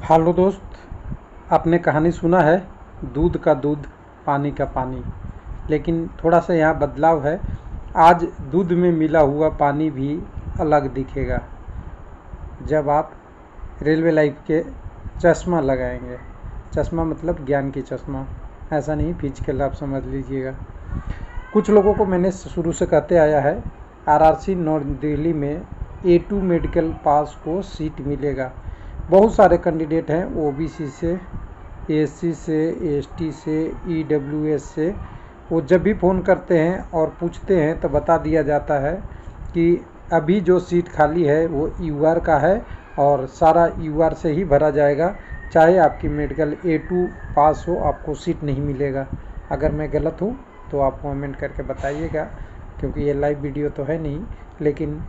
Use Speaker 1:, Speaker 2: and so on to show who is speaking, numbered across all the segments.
Speaker 1: Hello दोस्त, आपने कहानी सुना है दूध का दूध पानी का पानी। लेकिन थोड़ा सा यहाँ बदलाव है। आज दूध में मिला हुआ पानी भी अलग दिखेगा जब आप रेलवे लाइफ के चश्मा लगाएंगे। चश्मा मतलब ज्ञान की चश्मा, ऐसा नहीं फिजिकल, आप समझ लीजिएगा। कुछ लोगों को मैंने शुरू से कहते आया है, आरआरसी नॉर्थ दिल्ली में A2 मेडिकल पास को सीट मिलेगा। बहुत सारे कैंडिडेट हैं, ओबीसी से, एससी से, एसटी से, ईडब्ल्यूएस से। वो जब भी फ़ोन करते हैं और पूछते हैं तो बता दिया जाता है कि अभी जो सीट खाली है वो यूआर का है और सारा यूआर से ही भरा जाएगा। चाहे आपकी मेडिकल A2 पास हो, आपको सीट नहीं मिलेगा। अगर मैं गलत हूँ तो आप कमेंट करके बताइएगा, क्योंकि ये लाइव वीडियो तो है नहीं। लेकिन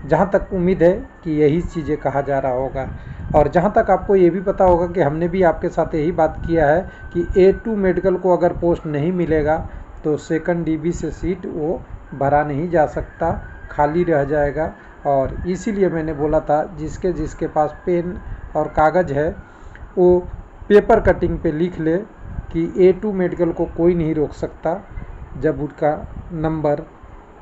Speaker 1: जहाँ तक उम्मीद है कि यही चीज़ें कहा जा रहा होगा। और जहाँ तक आपको ये भी पता होगा कि हमने भी आपके साथ यही बात किया है कि A2 मेडिकल को अगर पोस्ट नहीं मिलेगा तो सेकंड डीबी से सीट वो भरा नहीं जा सकता, खाली रह जाएगा। और इसीलिए मैंने बोला था, जिसके जिसके पास पेन और कागज़ है वो पेपर कटिंग पे लिख ले कि A2 मेडिकल को कोई नहीं रोक सकता जब उसका नंबर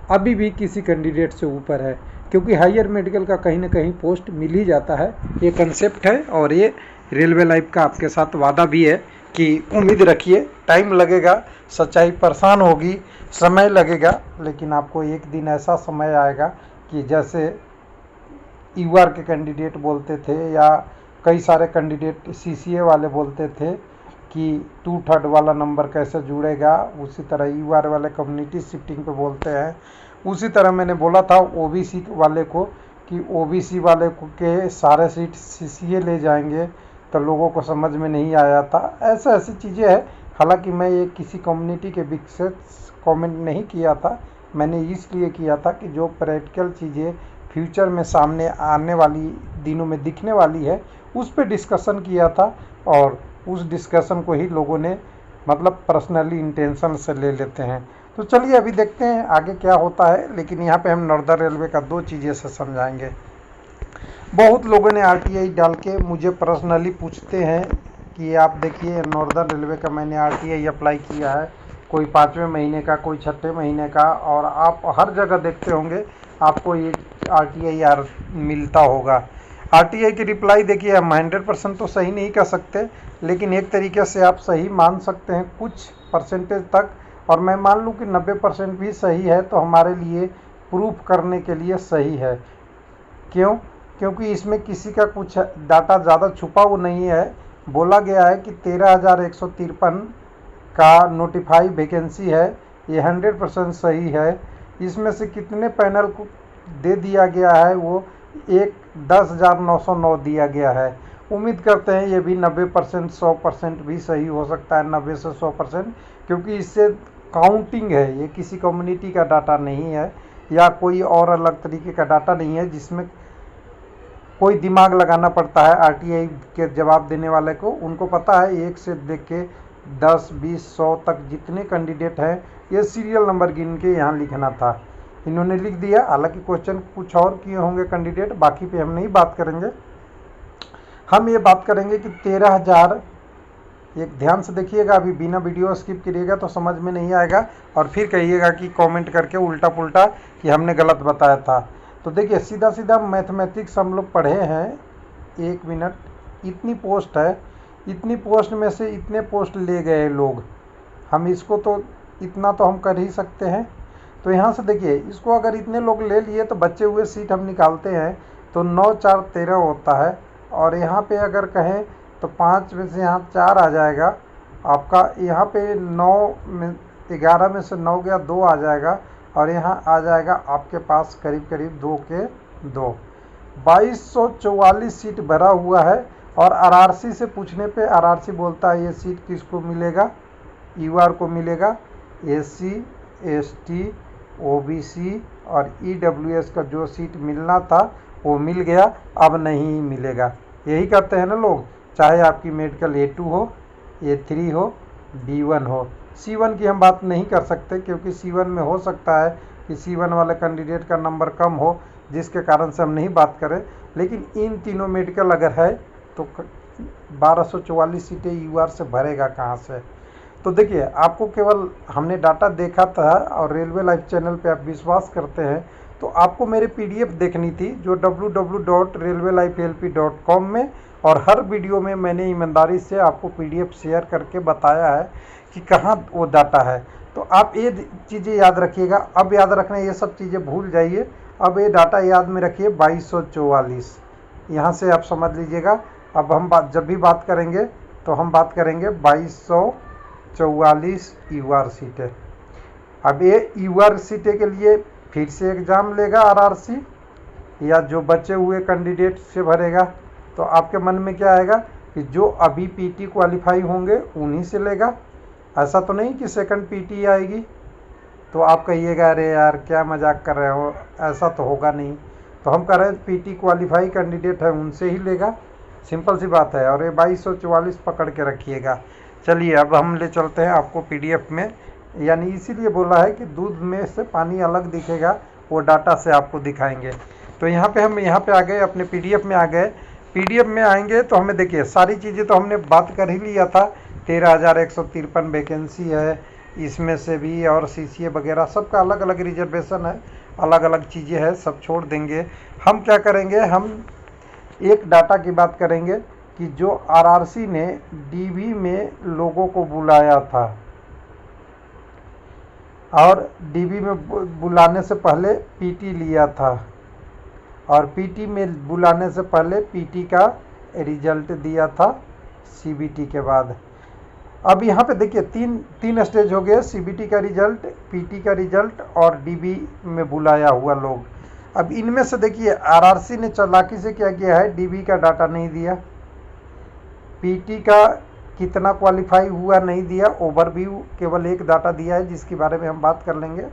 Speaker 1: अभी भी किसी कैंडिडेट से ऊपर है, क्योंकि हायर मेडिकल का कहीं ना कहीं पोस्ट मिल ही जाता है। ये कंसेप्ट है और ये रेलवे लाइफ का आपके साथ वादा भी है कि उम्मीद रखिए, टाइम लगेगा, सच्चाई परेशान होगी, समय लगेगा, लेकिन आपको एक दिन ऐसा समय आएगा कि जैसे यूआर के कैंडिडेट बोलते थे या कई सारे कैंडिडेट सीसीए वाले बोलते थे कि 2/3 वाला नंबर कैसे जुड़ेगा, उसी तरह यूआर वाले कम्युनिटी शिफ्टिंग पे बोलते हैं। उसी तरह मैंने बोला था ओबीसी वाले को कि ओबीसी वाले को के सारे सीट सीसीए ले जाएंगे, तो लोगों को समझ में नहीं आया था। ऐसी चीज़ें हैं। हालांकि मैं ये किसी कम्युनिटी के विषय कमेंट नहीं किया था, मैंने इसलिए किया था कि जो प्रैक्टिकल चीज़ें फ्यूचर में सामने आने वाली दिनों में दिखने वाली है उस पर डिस्कशन किया था। और उस डिस्कशन को ही लोगों ने मतलब पर्सनली इंटेंशन से ले लेते हैं। तो चलिए अभी देखते हैं आगे क्या होता है। लेकिन यहाँ पे हम नॉर्दर्न रेलवे का दो चीज़ें से समझाएंगे। बहुत लोगों ने आरटीआई डाल के मुझे पर्सनली पूछते हैं कि आप देखिए नॉर्दर्न रेलवे का मैंने आरटीआई अप्लाई किया है, कोई 5वें महीने का, कोई 6ठे महीने का, और आप हर जगह देखते होंगे आपको ये आरटीआई मिलता होगा। आरटीआई की रिप्लाई देखिए, हम 100% तो सही नहीं कर सकते, लेकिन एक तरीके से आप सही मान सकते हैं कुछ परसेंटेज तक। और मैं मान लूँ कि 90% भी सही है तो हमारे लिए प्रूफ करने के लिए सही है। क्यों? क्योंकि इसमें किसी का कुछ डाटा ज़्यादा छुपा वो नहीं है। बोला गया है कि 13,153 का नोटिफाई वैकेंसी है, ये 100% सही है। इसमें से कितने पैनल को दे दिया गया है, वो 10,909 दिया गया है। उम्मीद करते हैं ये भी 90% 100% भी सही हो सकता है, 90 से 100%, क्योंकि इससे काउंटिंग है, ये किसी कम्युनिटी का डाटा नहीं है या कोई और अलग तरीके का डाटा नहीं है जिसमें कोई दिमाग लगाना पड़ता है। आरटीआई के जवाब देने वाले को उनको पता है, एक से देख के 10, 20, 100 तक जितने कैंडिडेट हैं ये सीरियल नंबर गिन के यहाँ लिखना था, इन्होंने लिख दिया। हालांकि क्वेश्चन कुछ और किए होंगे कैंडिडेट, बाकी पे हम नहीं बात करेंगे। हम ये बात करेंगे कि 13,000, एक ध्यान से देखिएगा, अभी बिना वीडियो स्किप करिएगा तो समझ में नहीं आएगा और फिर कहिएगा कि कमेंट करके उल्टा पुल्टा कि हमने गलत बताया था। तो देखिए, सीधा सीधा मैथमेटिक्स हम लोग पढ़े हैं। 1 मिनट, इतनी पोस्ट है, इतनी पोस्ट में से इतने पोस्ट ले गए लोग, हम इसको तो इतना तो हम कर ही सकते हैं। तो यहाँ से देखिए, इसको अगर इतने लोग ले लिए तो बचे हुए सीट हम निकालते हैं तो 9, 4, 13 होता है। और यहाँ पे अगर कहें तो 5 में से यहाँ 4 आ जाएगा आपका, यहाँ पे 9 में 11 में से 9 गया, 2 आ जाएगा, और यहाँ आ जाएगा आपके पास करीब करीब 2 के 2, 2244 सीट भरा हुआ है। और आरआरसी से पूछने पे आरआरसी बोलता है ये सीट किसको मिलेगा, यूआर को मिलेगा। एससी, एसटी, ओबीसी और ईडब्ल्यूएस का जो सीट मिलना था वो मिल गया, अब नहीं मिलेगा। यही कहते हैं ना लोग, चाहे आपकी मेडिकल A2 हो, A3 हो, B1 हो। C1 की हम बात नहीं कर सकते, क्योंकि C1 में हो सकता है कि C1 वाले कैंडिडेट का नंबर कम हो, जिसके कारण से हम नहीं बात करें। लेकिन इन तीनों मेडिकल अगर है तो 1244 सीटें यूआर से भरेगा कहाँ से। तो देखिए, आपको केवल हमने डाटा देखा था और रेलवे लाइव चैनल पे आप विश्वास करते हैं, तो आपको मेरे पीडीएफ देखनी थी जो www.railwaylifehelp.com में, और हर वीडियो में मैंने ईमानदारी से आपको पीडीएफ शेयर करके बताया है कि कहाँ वो डाटा है। तो आप ये चीज़ें याद रखिएगा। अब याद रखना, ये सब चीज़ें भूल जाइए। अब ये डाटा याद में रखिए 2244, यहाँ से आप समझ लीजिएगा। अब हम जब भी बात करेंगे तो हम बात करेंगे 2244 यूआर सीटें। अब ये यूआर सीटें के लिए फिर से एग्ज़ाम लेगा आरआरसी, या जो बचे हुए कैंडिडेट से भरेगा। तो आपके मन में क्या आएगा कि जो अभी पीटी क्वालिफाई होंगे उन्हीं से लेगा। ऐसा तो नहीं कि सेकंड पीटी आएगी। तो आप कहिएगा अरे यार क्या मजाक कर रहे हो, ऐसा तो होगा नहीं। तो हम कह रहे हैं पीटी क्वालिफाई कैंडिडेट है उनसे ही लेगा, सिंपल सी बात है। और ये 2244 पकड़ के रखिएगा। चलिए अब हम ले चलते हैं आपको पीडीएफ में। यानी इसीलिए बोला है कि दूध में से पानी अलग दिखेगा, वो डाटा से आपको दिखाएंगे। तो यहाँ पे हम यहाँ पे आ गए, अपने पीडीएफ में आ गए। पीडीएफ में आएंगे तो हमें देखिए सारी चीज़ें तो हमने बात कर ही लिया था। 13,153 वैकेंसी है, इसमें से भी और सीसीए वगैरह सबका अलग अलग रिजर्वेशन है, अलग अलग चीज़ें हैं, सब छोड़ देंगे। हम क्या करेंगे, हम एक डाटा की बात करेंगे कि जो आरआरसी ने डीबी में लोगों को बुलाया था, और डीबी में बुलाने से पहले पीटी लिया था, और पीटी में बुलाने से पहले पीटी का रिजल्ट दिया था सीबीटी के बाद। अब यहाँ पे देखिए तीन स्टेज हो गए, सीबीटी का रिजल्ट, पीटी का रिजल्ट और डीबी में बुलाया हुआ लोग। अब इनमें से देखिए आरआरसी ने चालाकी से क्या किया है, डीबी का डाटा नहीं दिया, पीटी का कितना क्वालिफाई हुआ नहीं दिया, ओवरव्यू केवल एक डाटा दिया है जिसके बारे में हम बात कर लेंगे।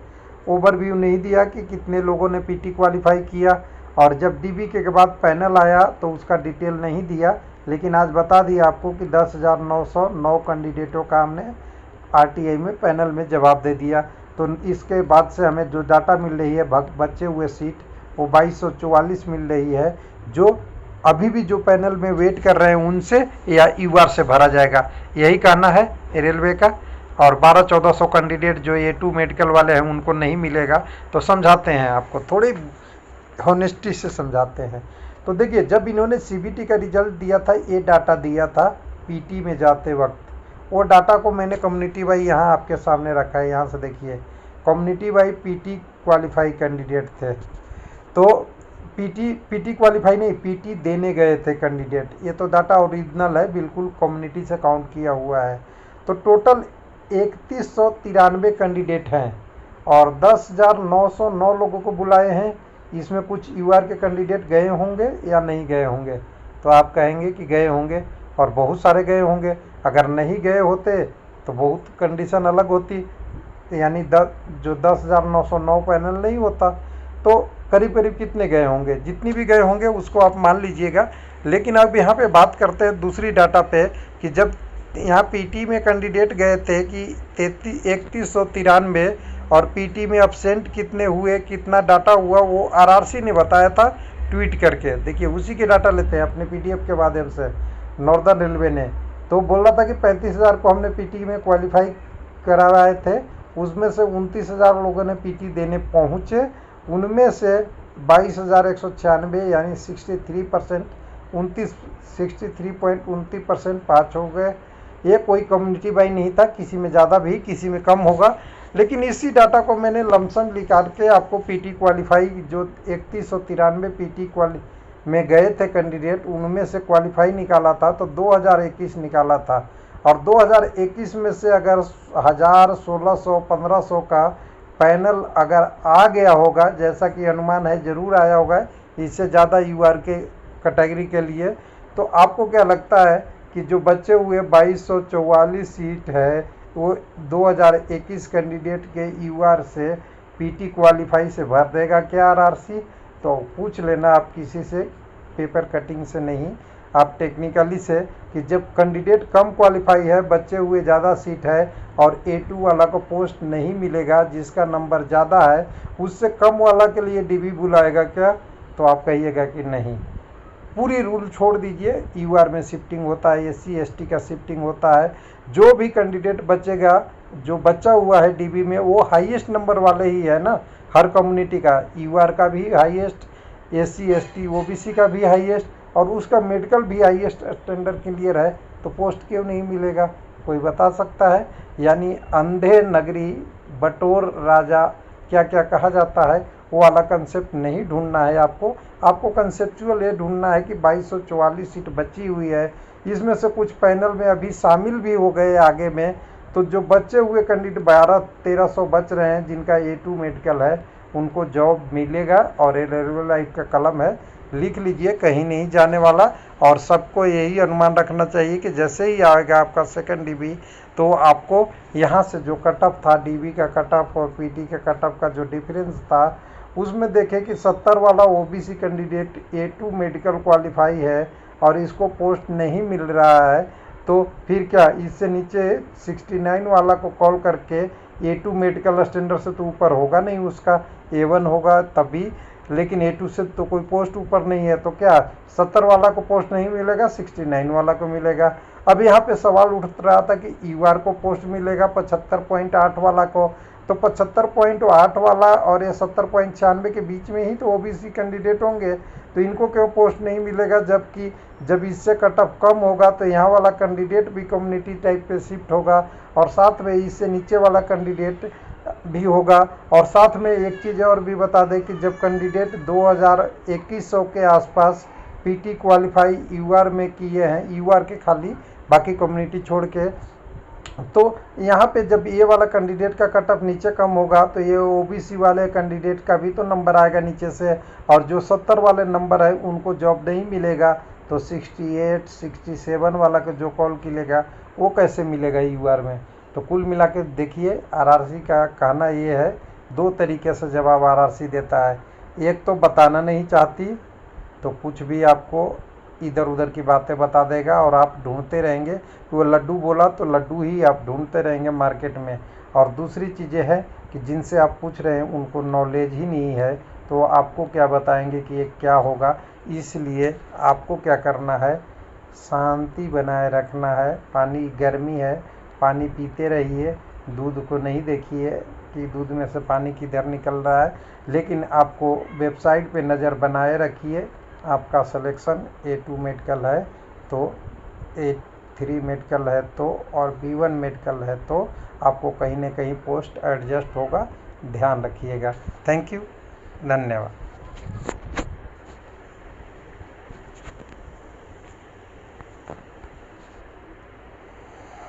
Speaker 1: ओवरव्यू नहीं दिया कि कितने लोगों ने पीटी क्वालिफाई किया, और जब डीबी के बाद पैनल आया तो उसका डिटेल नहीं दिया। लेकिन आज बता दिया आपको कि 10,909 कैंडिडेटों का हमने आरटीआई में पैनल में जवाब दे दिया। तो इसके बाद से हमें जो डाटा मिल रही है बचे हुए सीट वो 2244 मिल रही है, जो अभी भी जो पैनल में वेट कर रहे हैं उनसे या यूआर से भरा जाएगा, यही कहना है रेलवे का। और 1200-1400 कैंडिडेट जो A2 मेडिकल वाले हैं उनको नहीं मिलेगा। तो समझाते हैं आपको, थोड़ी हॉनेस्टी से समझाते हैं। तो देखिए जब इन्होंने सीबीटी का रिजल्ट दिया था, ये डाटा दिया था पीटी में जाते वक्त, वो डाटा को मैंने कम्युनिटी वाई यहाँ आपके सामने रखा है। यहाँ से देखिए कम्युनिटी वाई पीटी क्वालिफाई कैंडिडेट थे। तो पीटी क्वालिफाई नहीं, पीटी देने गए थे कैंडिडेट। ये तो डाटा ओरिजिनल है, बिल्कुल कम्युनिटी से काउंट किया हुआ है। तो टोटल 3193 कैंडिडेट हैं और 10,909 लोगों को बुलाए हैं। इसमें कुछ यूआर के कैंडिडेट गए होंगे या नहीं गए होंगे, तो आप कहेंगे कि गए होंगे, और बहुत सारे गए होंगे। अगर नहीं गए होते तो बहुत कंडीशन अलग होती, यानी जो 10,909 पैनल नहीं होता। तो करीब करीब कितने गए होंगे, जितनी भी गए होंगे उसको आप मान लीजिएगा। लेकिन अब यहाँ पे बात करते हैं दूसरी डाटा पे कि जब यहाँ पीटी में कैंडिडेट गए थे कि 3193, और पीटी में अब्सेंट कितने हुए, कितना डाटा हुआ, वो आरआरसी ने बताया था ट्वीट करके। देखिए उसी के डाटा लेते हैं अपने पीडीएफ के माध्यम से। नॉर्दर्न रेलवे ने तो बोल रहा था कि 35,000 को हमने पीटी में क्वालिफाई करवाए थे, उसमें से 29,000 लोगों ने पीटी देने पहुँचे, उनमें से 22,196 यानी 63%, 63.29% पास हो गए। ये कोई कम्युनिटी बाई नहीं था, किसी में ज़्यादा भी किसी में कम होगा। लेकिन इसी डाटा को मैंने लमसम निकाल के आपको पीटी क्वालिफाई जो 3193 पीटी में गए थे कैंडिडेट, उनमें से क्वालिफाई निकाला था, तो 2021 निकाला था। और 2021 में से अगर 1000, 1600, 1500 का पैनल अगर आ गया होगा, जैसा कि अनुमान है ज़रूर आया होगा इससे ज़्यादा यूआर के कैटेगरी के लिए, तो आपको क्या लगता है कि जो बचे हुए 2244 सीट है वो 2021 कैंडिडेट के यूआर से पीटी क्वालिफाई से भर देगा क्या आरआरसी? तो पूछ लेना आप किसी से, पेपर कटिंग से नहीं, आप टेक्निकली से, कि जब कैंडिडेट कम क्वालिफाई है, बचे हुए ज़्यादा सीट है और A2 वाला को पोस्ट नहीं मिलेगा, जिसका नंबर ज़्यादा है उससे कम वाला के लिए डीबी बुलाएगा क्या? तो आप कहिएगा कि नहीं।
Speaker 2: पूरी रूल छोड़ दीजिए, यूआर में शिफ्टिंग होता है, SC ST का शिफ्टिंग होता है। जो भी कैंडिडेट बचेगा, जो बचा हुआ है डीबी में, वो हाईएस्ट नंबर वाले ही है ना, हर कम्युनिटी का, यूआर का भी हाईएस्ट, SC ST OBC का भी हाईएस्ट, और उसका मेडिकल भी हाईएस्ट स्टैंडर्ड क्लियर है, तो पोस्ट क्यों नहीं मिलेगा? कोई बता सकता है? यानी अंधे नगरी बटोर राजा क्या क्या कहा जाता है, वो वाला कंसेप्ट नहीं ढूंढना है आपको कंसेप्चुअल ये ढूंढना है कि 2244 सीट बची हुई है, इसमें से कुछ पैनल में अभी शामिल भी हो गए आगे में, तो जो बचे हुए कैंडिडेट 1200-1300 बच रहे हैं जिनका A2 मेडिकल है, उनको जॉब मिलेगा। और रेलवे लाइफ का कलम है, लिख लीजिए, कहीं नहीं जाने वाला। और सबको यही अनुमान रखना चाहिए कि जैसे ही आएगा आपका सेकंड डीबी, तो आपको यहाँ से जो कटअप था, डीबी का कटअप और पीटी का कटअप का जो डिफरेंस था, उसमें देखें कि 70 वाला OBC candidate A2 medical qualify है और इसको पोस्ट नहीं मिल रहा है, तो फिर क्या इससे नीचे 69 वाला को कॉल करके A2 मेडिकल स्टैंडर्ड से तो ऊपर होगा नहीं, उसका A1 होगा तभी, लेकिन A2 से तो कोई पोस्ट ऊपर नहीं है, तो क्या 70 वाला को पोस्ट नहीं मिलेगा, 69 वाला को मिलेगा। अब यहाँ पे सवाल उठ रहा था कि यूआर को पोस्ट मिलेगा 75.8 वाला को, तो 75.8 वाला और ये 70.96 के बीच में ही तो ओबीसी कैंडिडेट होंगे, तो इनको क्यों पोस्ट नहीं मिलेगा? जबकि जब इससे कटअप कम होगा तो यहाँ वाला कैंडिडेट भी कम्युनिटी टाइप पे शिफ्ट होगा, और साथ में इससे नीचे वाला कैंडिडेट भी होगा। और साथ में एक चीज़ और भी बता दें कि जब कैंडिडेट 2100 के आसपास पीटी क्वालिफाई यूआर में किए हैं, यूआर के खाली, बाकी कम्युनिटी छोड़ के, तो यहाँ पे जब ये वाला कैंडिडेट का कटअप नीचे कम होगा तो ये ओबीसी वाले कैंडिडेट का भी तो नंबर आएगा नीचे से, और जो 70 वाले नंबर है उनको जॉब नहीं मिलेगा, तो 68 67 वाला को जो कॉल मिलेगा वो कैसे मिलेगा यूआर में? तो कुल मिला के देखिए, आरआरसी का कहना ये है, दो तरीके से जवाब आरआरसी देता है। एक तो बताना नहीं चाहती, तो कुछ भी आपको इधर उधर की बातें बता देगा और आप ढूंढते रहेंगे, वो लड्डू बोला तो लड्डू ही आप ढूंढते रहेंगे मार्केट में। और दूसरी चीज़ें हैं कि जिनसे आप पूछ रहे हैं उनको नॉलेज ही नहीं है, तो आपको क्या बताएंगे कि ये क्या होगा। इसलिए आपको क्या करना है, शांति बनाए रखना है। पानी गर्मी है, पानी पीते रहिए, दूध को नहीं देखिए कि दूध में से पानी किधर निकल रहा है, लेकिन आपको वेबसाइट पे नज़र बनाए रखिए। आपका सिलेक्शन A2 मेडिकल है तो, A3 मेडिकल है तो, और B1 मेडिकल है तो आपको कहीं ना कहीं पोस्ट एडजस्ट होगा, ध्यान रखिएगा। थैंक यू, धन्यवाद।